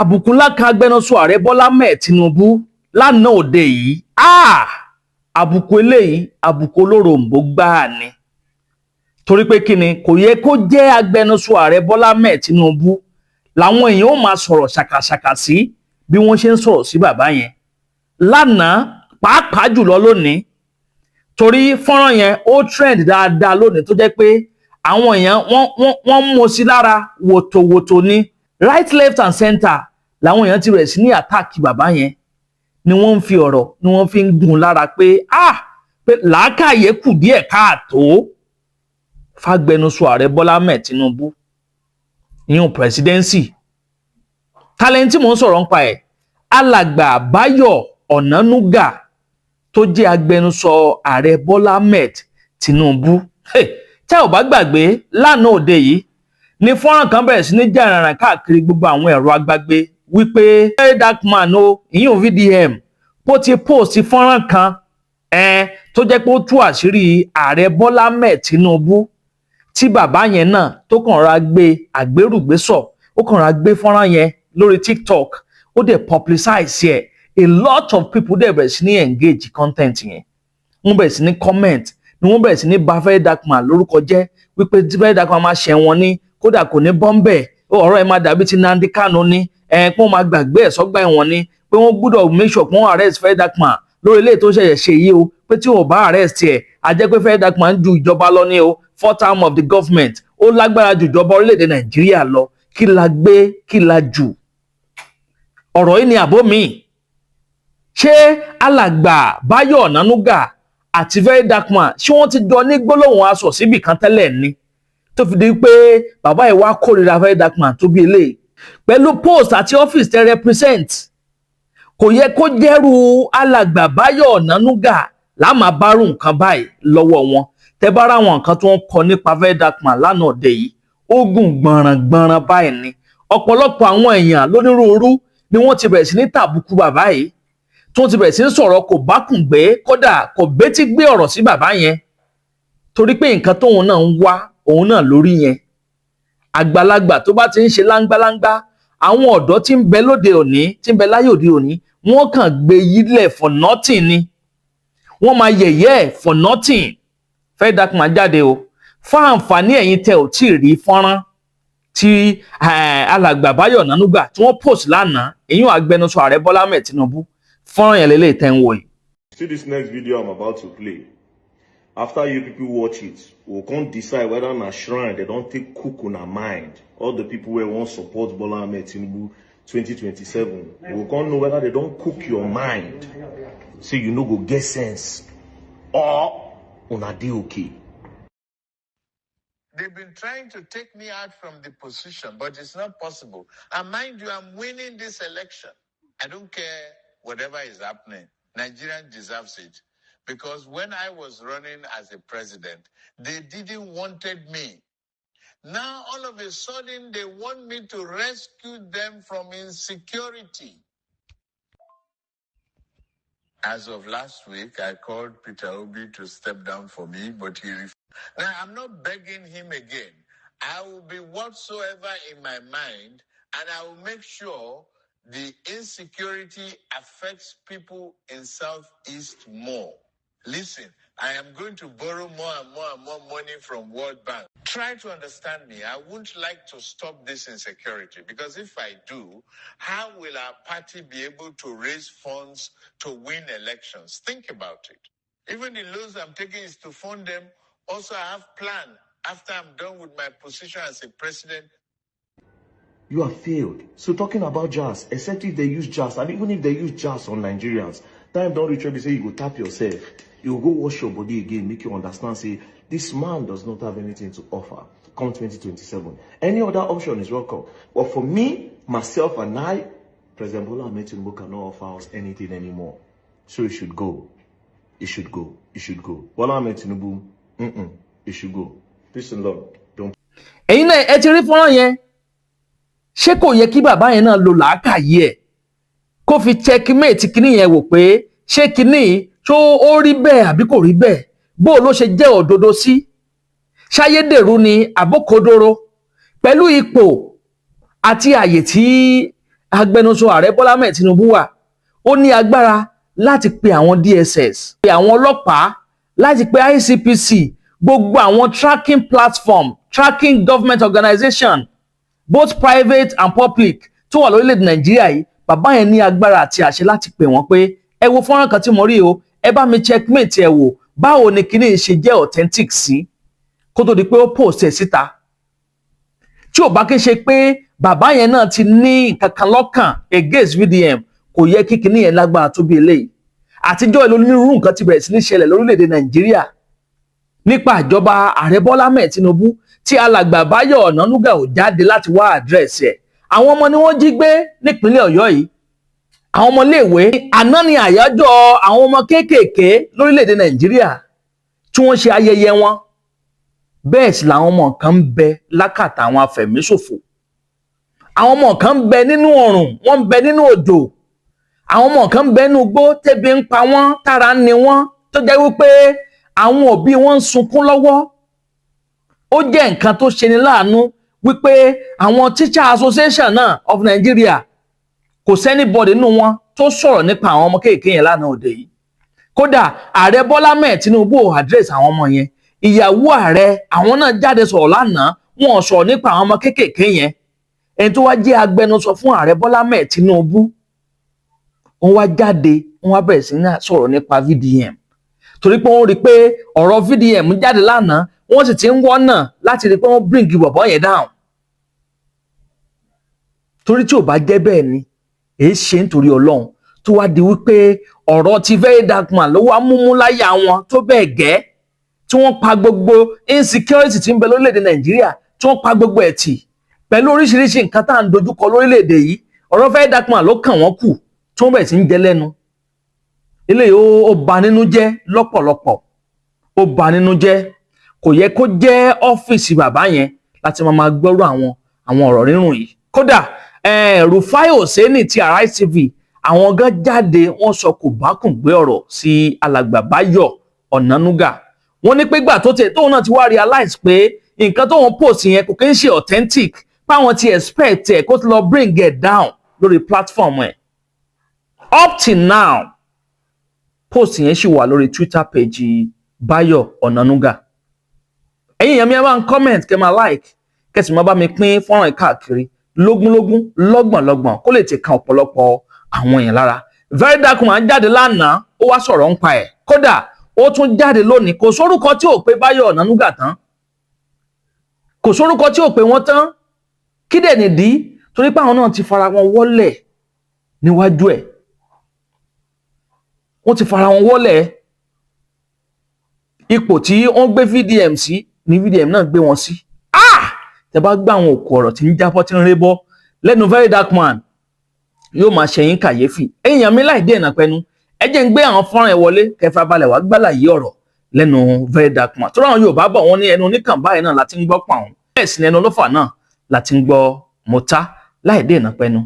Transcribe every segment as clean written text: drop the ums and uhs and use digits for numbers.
àbùkù ńlá kan Agbenuso Ààrẹ Bọ́lá Tinubu lánàá òde yìí. Àbùkù eléyìí àbùkù Oloronbo gbáà ni. Torí pé kíni kò yẹ kó jẹ́ Agbenuso Ààrẹ Bọ́lá Tinubu làwọn èèyàn ó máa sọ̀rọ̀ ṣàkàṣàkà sí bí wọ́n ṣe ń sọ̀rọ̀ sí bàbá yẹn. Lánàá pàápàá jùlọ lónìí, torí fọ́nrán yẹn ó trend dáadáa lónìí tó jẹ́ pé àwọn èèyàn wọ́n mú sí lára wòtòwòtò ni. Right, left and center làwọn èèyàn ti rẹ̀ sí ní àtàkì bàbá yẹn, ni wọ́n ń fi ọ̀rọ̀ ni wọ́n fi ń gún lára pé pé làákàyè kù díẹ̀ káàtó f'Agbenuso Ààrẹ Bọ́lá Tinubu ìyún presidency. Talent tí mò ń sọ̀rọ̀ nípa ẹ̀, Alagba Bayo Onanuga tó jẹ́ Agbenuso Ààrẹ Bọ́lá Tinubu. Tẹ́ ò bá gbàgbé lánàá òde yìí ni fọ́nrán kan bẹ̀rẹ̀ sí ní jà ràràn káàkiri gbogbo àwọn ẹ̀rọ agbágbé wípé dark man ìyún VDM bó ti post fọ́nrán kan tó jẹ́ pé ó tú àṣírí Ààrẹ Bọ́lá Tinubu tí bàbá yẹn náà tó kàn ra gbé àgbérùgbésọ̀, ó kàn ra gbé fọ́nrán yẹn lórí TikTok, ó dẹ̀ publicize ẹ̀. A lot of people dẹ̀ bẹ̀rẹ̀ sí ní engage content yẹn, wọ́n bẹ̀rẹ̀ sí ní comment, ni wọ́n bẹ̀rẹ̀ sí ní bà very dark man lórúkọ jẹ́ wípé very dark man máa ṣẹ̀ wọ́n ní kódà kò ní bọ́m̀bẹ̀, ọ̀rọ̀ ẹ̀ máa dàbí ti Nnamdi Kanu ní pé wọ́n máa gbàgbé ẹ̀ sọ́gbà ẹ̀wọ̀n ní pé wọ́n gbọ́dọ̀ make sure pé wọ́n arrest very dark man lórí ilé tó ṣẹ̀ṣẹ̀ ṣe yìí o, pé tí wọ́n bá arrest ẹ̀ á jẹ́ pé very dark man ju ìjọba lọ ní o, 4th term of the government ó lágbára ju ìjọba orílẹ̀-èdè Nàìjíríà lọ. Kí la gbé kí la jù? Ọ̀rọ̀ yìí ni àbó mi. Ṣé Alagba Bayo Onanuga àti very dark man ṣé wọ́n ti jọ ní gbólóhùn aṣọ síbì kan tẹ́lẹ̀ ni tó fi di pé bàbá ẹ̀ wá kórìíra very dark man tó bí eléyìí pẹ̀lú post àti office tẹ́ represent? Kò yẹ kó jẹ́rú Alagba Bayo Onanuga láàmà bárù nǹkan báyìí lọ́wọ́ wọn. Tẹ́ bá ra àwọn nǹkan tó ń kọ nípa very dark man lánàá òde yìí, ó gùn gbọ̀nràn báyìí ni. Ọ̀pọ̀lọpọ̀ àwọn èèyàn lónírúurú ni wọ́n ti bẹ̀rẹ̀ sí ní tàbùkù bàbá yìí, tó ti bẹ̀rẹ̀ sí ní sọ̀rọ̀ kò bákùn gbé, kódà kò bétí gbé ọ̀rọ̀ sí bàbá yẹn, torí pé nǹkan tóun náà ń wá òun náà lórí yẹn. Àgbàlagbà tó bá ti ń ṣe láńgbáláńgbá, àwọn ọ̀dọ́ tí ń bẹ lóde òní, tí ń bẹ láyé òde òní, wọ́n kàn gbé yílẹ̀ for nothing ni. Wọ́n máa yẹ̀yẹ́ for nothing. Very dark man jáde o, fún àǹfààní ẹ̀yin tẹ́ ò tí ì rí fọ́nrán tí Alagba Bayo Onanuga tí wọ́n post lánàá, ìyún Agbenuso Ààrẹ Bọ́lá Tinubu. Fọ́nrán yẹn lélẹ́yìí tẹ́ ń wò yìí. See this next video I'm about to play. After you people watch it, we can't decide whether na shrine they don't take cook on our mind. All the people who want support Bola Tinubu 2027, we can't know whether they don't cook your mind. So you know go get sense. Or una dey okay. They've been trying to take me out from the position, but it's not possible. And mind you, I'm winning this election. I don't care whatever is happening. Nigeria deserves it. Because when I was running as a president, they didn't wanted me. Now, all of a sudden, they want me to rescue them from insecurity. As of last week, I called Peter Obi to step down for me, but he refused. Now, I'm not begging him again. I will be whatsoever in my mind, and I will make sure the insecurity affects people in Southeast more. Listen, I am going to borrow more and more and more money from World Bank. Try to understand me. I wouldn't like to stop this insecurity, because if I do, how will our party be able to raise funds to win elections? Think about it. Even the loans I'm taking is to fund them. Also, I have planned after I'm done with my position as a president. You have failed. So talking about jazz, except if they use jazz, and even if they use jazz on Nigerians, time don't reach where they say you go tap yourself. You go wash your body again, make you understand, say, this man does not have anything to offer come 2027. Any other option is welcome. But for me, myself and I, President Bola Tinubu cannot offer us anything anymore. So it should go. It should go. It should go. Bola Tinubu, it should go. Peace and love. Don't. Ẹ̀yin náà ẹ ti rí fọ́nrán yẹn. Ṣé kò yẹ kí bàbá yẹn náà lo làákàyè ẹ̀ kó fi checkmate kíní yẹn wò pé ṣé kíní tó ó rí bẹ́ẹ̀ àbí kò rí bẹ́ẹ̀, bó ló ṣe jẹ́ òdodo sí, ṣayédèrú ni àbókodoro, pẹ̀lú ipò àti àyè tí Agbenuso Ààrẹ Bọ́lá Ahmed Tinubu wà, ó ní agbára láti pe àwọn DSS, pe àwọn ọlọ́pàá, láti pe ICPC, gbogbo àwọn tracking platform, tracking government organization, both private and public tó wà lórílẹ̀-èdè Nàìjíríà yìí. Bàbá yẹn ní agbára àti àṣẹ láti pè wọ́n pé ẹ wo fọ́nrán kan tí mo rí o, ẹ bá mi checkmate ẹ wò, báwo ni kíní ṣe jẹ́ authentic sí, kó tó di pé ó post ẹ̀ síta. Tí ò bá kí ṣe pé bàbá yẹn náà ti ní nǹkan kan lọ́kàn against VDM, kò yẹ kí kíní yẹn lágbára tó bí eléyìí. Àtijọ́ ìlú onírúurú nǹkan ti bẹ̀rẹ̀ sí ní ṣẹlẹ̀ lórílẹ̀-èdè Nàìjíríà nípa ìjọba Ààrẹ Bọ́lá Ahmed Tinubu tí alàgbà Bayo Onanuga ò jáde láti wá àdírẹ́sì ẹ̀. Àwọn ọmọ ni wọ́n jí gbé nípínlẹ̀ Ọ̀yọ́ yìí. Àwọn ọmọ iléèwé, àná ni àyájọ́ àwọn ọmọ kéékèèké lórílẹ̀-èdè Nàìjíríà tí wọ́n ṣe ayẹyẹ wọn. Bẹ́ẹ̀ sì làwọn ọmọ kan ń bẹ lákàtà àwọn afẹ̀míṣòfò. Àwọn ọmọ kan ń bẹ nínú ọ̀rùn, wọ́n ń bẹ nínú òjò. Àwọn ọmọ kan ń bẹ nínú igbó, tẹ́bi ń pa wọ́n, tára ń ni wọ́n, tó jẹ́ wípé àwọn òbí wọn ń sunkún lọ́wọ́. Ó jẹ́ nǹkan tó ṣeni láàánú wípé àwọn Teacher Association náà of Nigeria, kò sẹ́nibọ̀dì nínú wọn tó sọ̀rọ̀ nípa àwọn ọmọ kéèké yẹn lánàá òde yìí. Kódà Ààrẹ Bọ́lá Ahmed Tinubu ò address àwọn ọmọ yẹn. Ìyàwó ààrẹ àwọn náà jáde sọ̀rọ̀ lánàá, wọn sọ̀rọ̀ nípa àwọn ọmọ kéékèèké yẹn. Ẹni tó wá jẹ́ agbẹnusọ fún Ààrẹ Bọ́lá Ahmed Tinubu, wọ́n wá jáde, wọ́n wá bẹ̀rẹ̀ sí ní sọ̀rọ̀ nípa VDM. Torí pé wọ́n rí pé ọ̀rọ̀ VDM jáde lánàá, wọ́n sì ti ń wọ́nà láti rí pé wọ́n bring bọ̀bọ́ yẹn down. Torí tí ò bá jẹ́ bẹ́ẹ̀ ni, èé ṣe nítorí Ọlọ́run tó wá di wípé ọ̀rọ̀ ti very dark man ló wá múmú láyà wọn tó bẹ́ẹ̀ gẹ́ tí wọ́n pa gbogbo insecurity tí ń bẹ lórílẹ̀-èdè Nàìjíríà, tí wọ́n pa gbogbo ẹ̀ tì pẹ̀lú oríṣiríṣi nǹkan tá à ń dojúkọ lórílẹ̀-èdè yìí. Ọ̀rọ̀ very dark man ló kàn wọ́n kù tí wọ́n bẹ̀rẹ̀ sí ń jẹ lẹ́nu. Eléyìí ó bà nínú jẹ́ lọ́pọ̀lọpọ̀, ó bà nínú jẹ́. Kò yẹ kó jẹ́ ọ́fíìsì bàbá yẹn láti máa gbọ́rọ̀ àwọn ọ̀rọ̀ rírùn yìí. Kódà Rufai Oseni ti Aare TV, àwọn gan jáde, wọ́n sọ kò bá kùn gbé ọ̀rọ̀ sí alàgbà Bayo Onanuga. Wọ́n ní pé gbà tó tẹ̀ tóun náà ti wá realize pé nǹkan tóun post yẹn kò kí ń ṣe authentic, páwọn ti expect ẹ̀ kó ti lọ bring it down lórí platform ẹ̀. Up till now, post yẹn ṣì wà lórí Twitter page Bayo Onanuga. Ẹ̀yin èèyàn mi ẹ máa ń comment, kẹ́ máa like, kẹ́ sì máa bá mi pín fọ́nrán káàkiri lógúnlógún, lọ́gbọ̀nlọ́gbọ̀n, kó lè ti kan ọ̀pọ̀lọpọ̀ àwọn èèyàn lára. Very dark man jáde lánàá, ó wá sọ̀rọ̀ ń pa ẹ̀. Kódà ó tún jáde lónìí, kò sórúkọ tí ò pé Bayo Onanuga tán, kò sórúkọ tí ò pé wọ́n tán. Kí dẹ̀ nìdí? Torí pé àwọn náà ti fara wọn wọ́lẹ̀ níwájú ẹ̀. Wọ́n ti fara wọn wọ́lẹ̀. Ipò tí wọ́n gbé VDM sí ni VDM náà gbé wọn sí. Tẹ́ bá gbà àwọn òkú ọ̀rọ̀ tí ń jábọ́ tí ń rébọ́ lẹ́nu very dark man, yóò máa ṣẹ̀yìn kàyéfì. Èèyàn mi láì dé ẹ̀nà pẹ́nu, ẹ jẹ́ ń gbé àwọn fọ́nrán ẹ̀ wọlé kẹfà balẹ̀ wá gbàlàyé ọ̀rọ̀ lẹ́nu very dark man. Tó ráwọn Yorùbá bọ̀ wọ́n ní ẹnu oníkàn báyìí náà láti ń gbọ́ pàun, bẹ́ẹ̀ sì ni ẹnu ọlọ́fà náà láti ń gbọ́ mọ́tá. Láì dé ẹ̀nà pẹ́nu,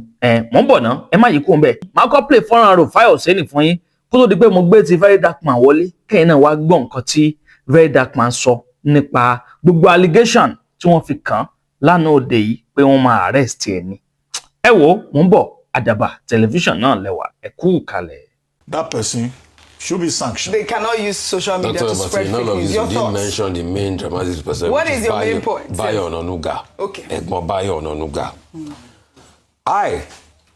mò ń bọ̀ náà, ẹ má yí kúrò ńbẹ̀. Màá kọ́ play fọ́nrán Rufai Oseni fún yín kó tó di pé mo gbé ti very dark man wọlé, kẹ́yìn náà wá gbọ́ nǹkan tí very dark man sọ nípa gbogbo allegation tí wọ́n fi kàn lánàá òde yìí pé wọ́n máa arrest ẹ̀ ni. Ẹ wo, mò ń bọ̀, Àdàbà tẹlifíṣàn náà lẹ́wà, ẹ kú kalẹ̀. That person should be sanctioned. They cannot use social media to spread fake news. Your did thoughts? mention the main dramatic person. What is your main point? Bayo Onanuga. Okay. Egbo Bayo Onanuga. I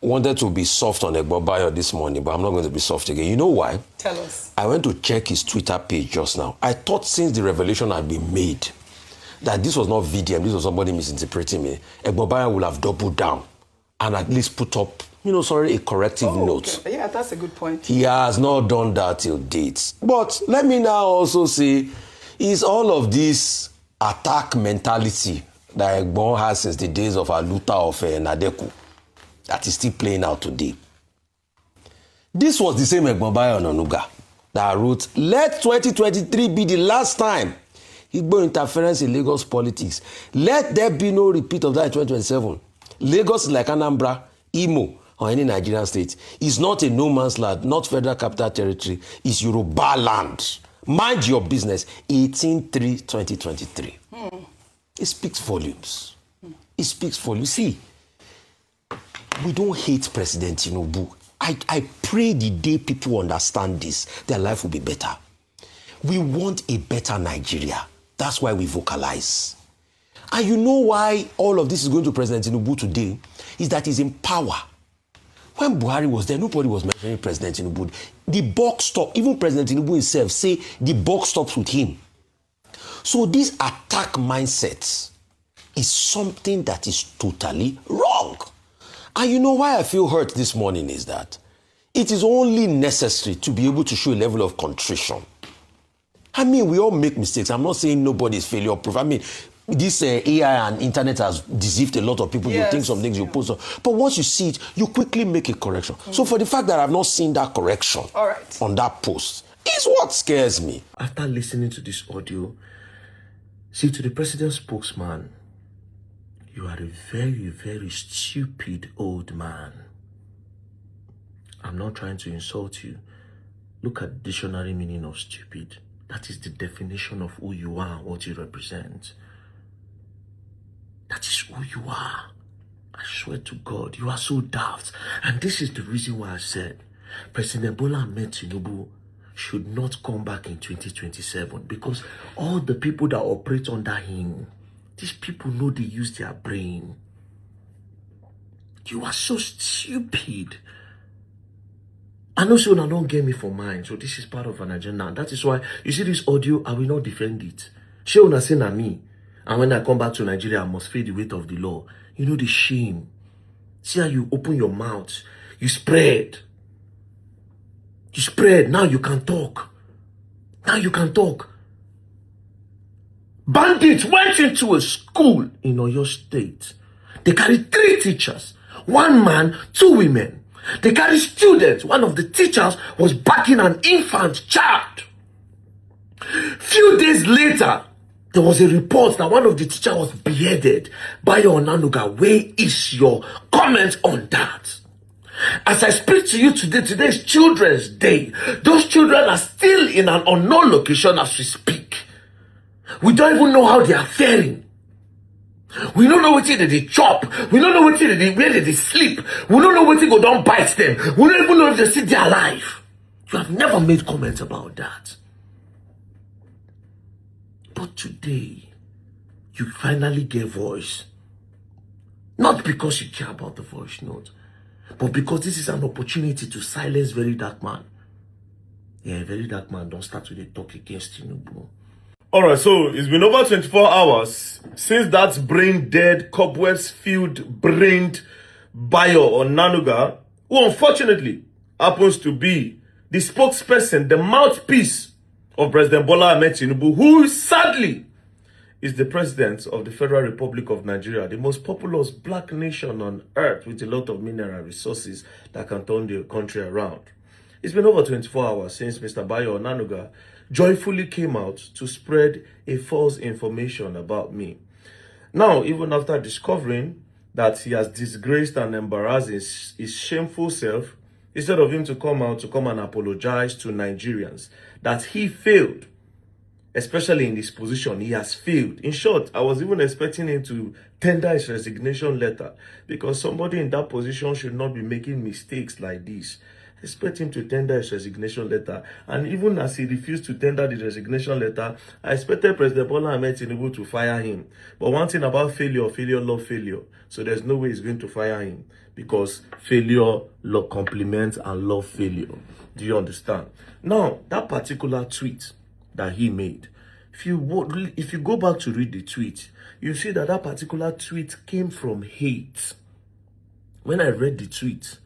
wanted to be soft on Egbo Bayo this morning, but I'm not going to be soft again. You know why? Tell us. I went to check his Twitter page just now. I thought since the revelation had been made that this was not VDM, this was somebody misinterpreting me, Egbo Bayo would have doubled down and at least put up, a corrective note. Okay. Yeah, that's a good point. He has not done that till date. But let me now also say, is all of this attack mentality that Egbon has since the days of Aluta of Nadeku that is still playing out today. This was the same Egbon Bayo Onanuga that wrote, let 2023 be the last time Igbo interference in Lagos politics. Let there be no repeat of that in 2027. Lagos is like Anambra, Imo, or any Nigerian state. It's not a no man's land, not federal capital territory. It's Yoruba land. Mind your business. 18/3/2023. It speaks volumes. It speaks volumes. See, we don't hate President Tinubu. I pray the day people understand this, their life will be better. We want a better Nigeria. That's why we vocalize. And you know why all of this is going to President Tinubu today? Is that he's in power. When Buhari was there, nobody was mentioning President Tinubu. The buck stopped. Even President Tinubu himself say the buck stops with him. So this attack mindset is something that is totally wrong. And you know why I feel hurt this morning is that it is only necessary to be able to show a level of contrition. I mean, we all make mistakes. I'm not saying nobody is failure proof. I mean, this AI and internet has deceived a lot of people. Yes. You think some things you post on. But once you see it, you quickly make a correction. So for the fact that I've not seen that correction on that post is what scares me. After listening to this audio, see, to the president's spokesman, you are a very, very stupid old man. I'm not trying to insult you. Look at the dictionary meaning of stupid. That is the definition of who you are, what you represent. That is who you are. I swear to God, you are so daft. And this is the reason why I said President Bola Ahmed Tinubu should not come back in 2027, because all the people that operate under him, these people know they use their brain. You are so stupid. I know so don't get me for mine, so this is part of an agenda. That is why you see this audio, I will not defend it. She will not say na me. And when I come back to Nigeria, I must feel the weight of the law. You know the shame. See how you open your mouth. You spread. You spread. Now you can talk. Now you can talk. Bandits went into a school in Oyo State. They carried 3 teachers. 1 man, 2 women. They carried students. One of the teachers was backing an infant child. Few days later, there was a report that one of the teachers was beheaded. Bayo Onanuga, where is your comment on that? As I speak to you today, today is Children's Day. Those children are still in an unknown location as we speak. We don't even know how they are faring. We don't know what they chop. We don't know where they sleep. We don't know what go down bite them. We don't even know if they sit there alive. You have never made comments about that. But today, you finally gave voice. Not because you care about the voice note, but because this is an opportunity to silence very dark man. Yeah, very dark man don't start with a talk against Tinubu. Alright, so it's been over 24 hours since that brain-dead, cobwebs-filled, brained Bayo Onanuga, who unfortunately happens to be the spokesperson, the mouthpiece of President Bola Ahmed Tinubu, who sadly is the president of the Federal Republic of Nigeria, the most populous black nation on earth with a lot of mineral resources that can turn the country around. It's been over 24 hours since Mr. Bayo Onanuga joyfully came out to spread a false information about me. Now, even after discovering that he has disgraced and embarrassed his shameful self, instead of him to come out to come and apologize to Nigerians that he failed, especially in this position, he has failed. In short, I was even expecting him to tender his resignation letter, because somebody in that position should not be making mistakes like this. I expect him to tender his resignation letter. And even as he refused to tender the resignation letter, I expected President Bola Ahmed Tinubu to fire him. But one thing about failure, failure love failure. So there's no way he's going to fire him, because failure love compliments and love failure. Do you understand? Now, that particular tweet that he made, if you go back to read the tweet, you see that that particular tweet came from hate. When I read the tweet,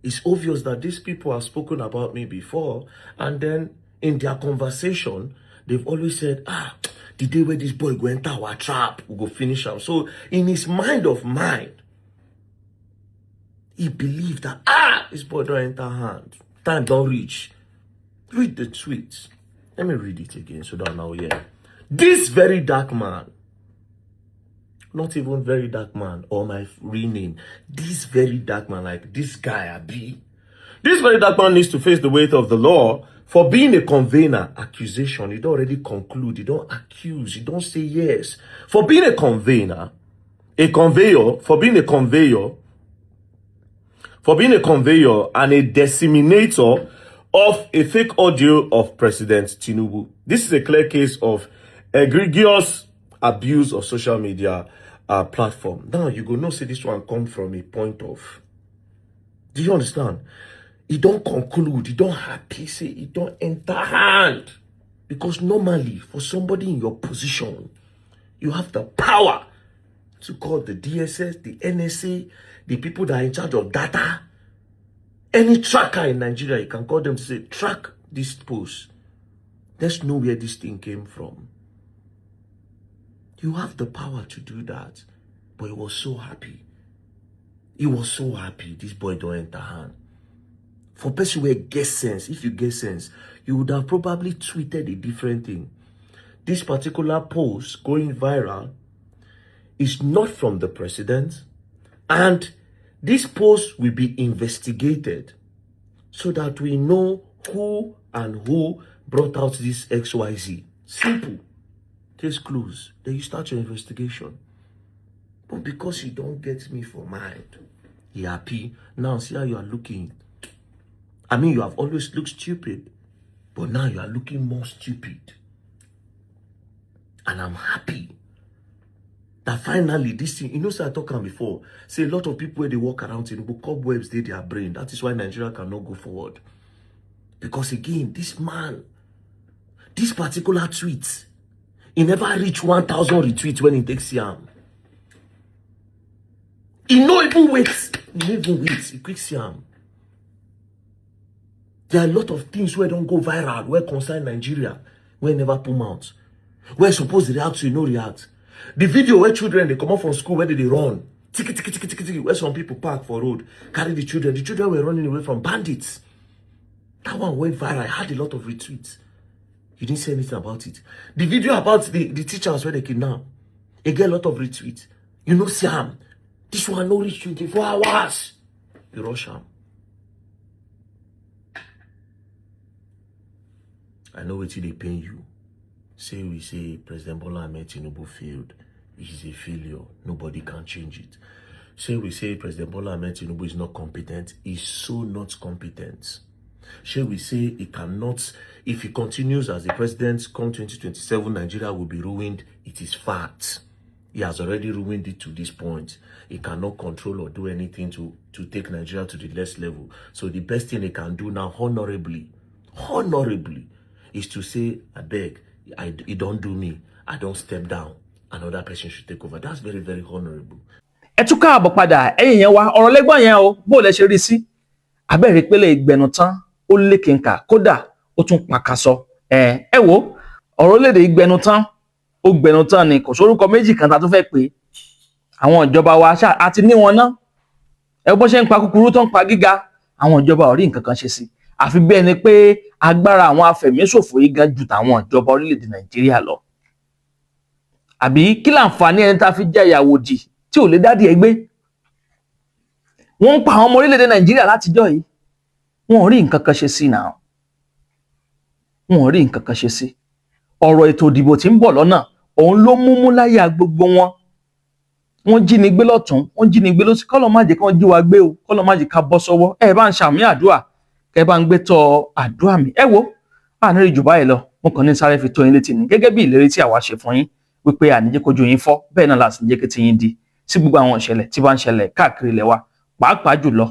it's obvious that these people have spoken about me before, and then in their conversation, they've always said, the day where this boy go enter our trap, we go finish him. So in his mind of mine, he believed that, this boy don't enter hand. Time don't reach. Read the tweet. Let me read it again so that now, yeah. This very dark man, not even very dark man or my real name, this very dark man, like this guy Abi, this very dark man needs to face the weight of the law for being a convener. Accusation, you don't already conclude, you don't accuse, you don't say yes. For being a convener, for being a conveyor for being a conveyor and a disseminator of a fake audio of President Tinubu. This is a clear case of egregious abuse of social media platform. Now, you go know, say this one come from a point of, do you understand? It don't conclude, it don't happy, say it don't enter hand. Because normally, for somebody in your position, you have the power to call the DSS, the NSA, the people that are in charge of data. Any tracker in Nigeria, you can call them to say, track this post. Let's know where this thing came from. You have the power to do that. But he was so happy. He was so happy this boy don't enter hand. For person who get sense, if you get sense, you would have probably tweeted a different thing. This particular post going viral is not from the president, and this post will be investigated so that we know who and who brought out this XYZ. Simple. Case closed. Then you start your investigation. But because you don't get me for mind, you're happy. Now see how you are looking. I mean, you have always looked stupid, but now you are looking more stupid. And I'm happy that finally this thing, you know, say I talked about before, say a lot of people where they walk around Tinubu, cobwebs they their brain. That is why Nigeria cannot go forward. Because again, this man, this particular tweet, he never reached 1,000 retweets when he takes Siam. He no even waits. He no even waits. He quick Siam. There are a lot of things where don't go viral, where concern Nigeria, where never come out. Where supposed to react to, you no react. The video where children, they come out from school, where they run. Tiki, tiki, tiki, tiki, tiki, where some people park for road, carry the children. The children were running away from bandits. That one went viral. I had a lot of retweets. You didn't say anything about it. The video about the teachers where they kidnap, it get a lot of retweets. You know, Siam, this one no reach 24 hours. You rush him. I know what they pain you. Say we say President Bola Ahmed Tinubu failed. He's a failure. Nobody can change it. Say we say President Bola Ahmed Tinubu is not competent. He's so not competent. Shall we say he cannot, if he continues as the president, come 2027, Nigeria will be ruined. It is fact. He has already ruined it to this point. He cannot control or do anything to take Nigeria to the next level. So the best thing he can do now, honorably, is to say, I beg, he don't do me. I don't step down. Another person should take over. That's very, very honorable. Ẹ tún káàbọ̀ padà ẹ̀yin yẹn wá ọ̀rọ̀ lẹ́gbọ́n yẹn o bó lẹ ṣe rí sí abẹ́rẹ́ pélé ìgbẹ̀nù tán ó lékè nkà kódà ó tún pàkàsọ ẹ wo ọ̀rọ̀ lédè ìgbẹ̀nù tán ó gbẹ̀nù tán ni kò sórúkọ méjì kan tá tún fẹ́ pé àwọn ìjọba wa ṣá àti ní wọn náà ẹ bó ṣe ń pa kúkúrú tó ń pa gíga àwọn ìjọba ò rí nǹkan kan ṣe sí àfi bẹ́ẹ̀ ni pé agbára àwọn afẹ̀míṣòfò yìí gan ju tàwọn ìjọba orílẹ̀-èdè Nàìjíríà lọ àbí kí láǹfààní ẹni tá a fi jẹ́ ìyàwó dì tí ò lè dádì ẹ gbé wọ́n ń pa àwọn ọmọ orílẹ̀-èdè Nàìjíríà látijọ́ yìí wọ́n ò rí nǹkan kan ṣe sí náà wọ́n ò rí nǹkan kan ṣe sí ọ̀rọ̀ ètò ìdìbò tí ń bọ̀ lọ́nà òun ló mú láyà gbogbo wọn wọ́n jí ni gbé lọ́tún wọ́n jí ni gbé lọ́sí kọ́lọ̀ má jẹ́ kí wọ́n jí wa gbé o kọ́lọ̀ má jẹ́ ká bọ́ sọ́wọ́ ẹ bá ń ṣàmì àdúrà kẹ bá ń gbé tọ àdúrà mi ẹ wo àní rí jù báyìí lọ mo kàn ní sáré fi tó yín létí ni gẹ́gẹ́ bí ìlérí tí àwa ṣe fún yín wípé àníjẹ́ kójú yín fọ́ bẹ́ẹ̀ náà láti jẹ́ kí ti yín di sí gbogbo àwọn ìṣẹ̀lẹ̀ tí bá ń ṣẹlẹ̀ káàkiri ilẹ̀ wa pàápàá jùlọ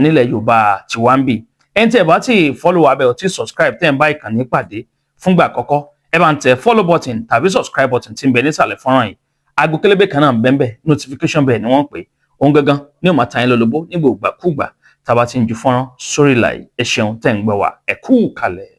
nílẹ̀ Yorùbá tí wá ń bì ẹni tí ẹ bá ti follow wa bẹ́ẹ̀ ò tí subscribe tẹ́ ń bá ìkànnì pàdé fúngbà àkọ́kọ́ ẹ bá ń tẹ follow button tàbí subscribe button tí ń bẹ nísàlẹ̀ fọ́nrán yìí aago kélébé kan náà bẹ́ẹ̀ notification bẹ́ẹ̀ ni wọ́n pè ohun gangan ní ó máa ta yín lólobó nígbà kúgbà tá a bá ti ń ju fọ́nrán sórí ìlà yìí ẹ ṣeun tẹ́ ń gbọ́ wa ẹ kú kalẹ̀.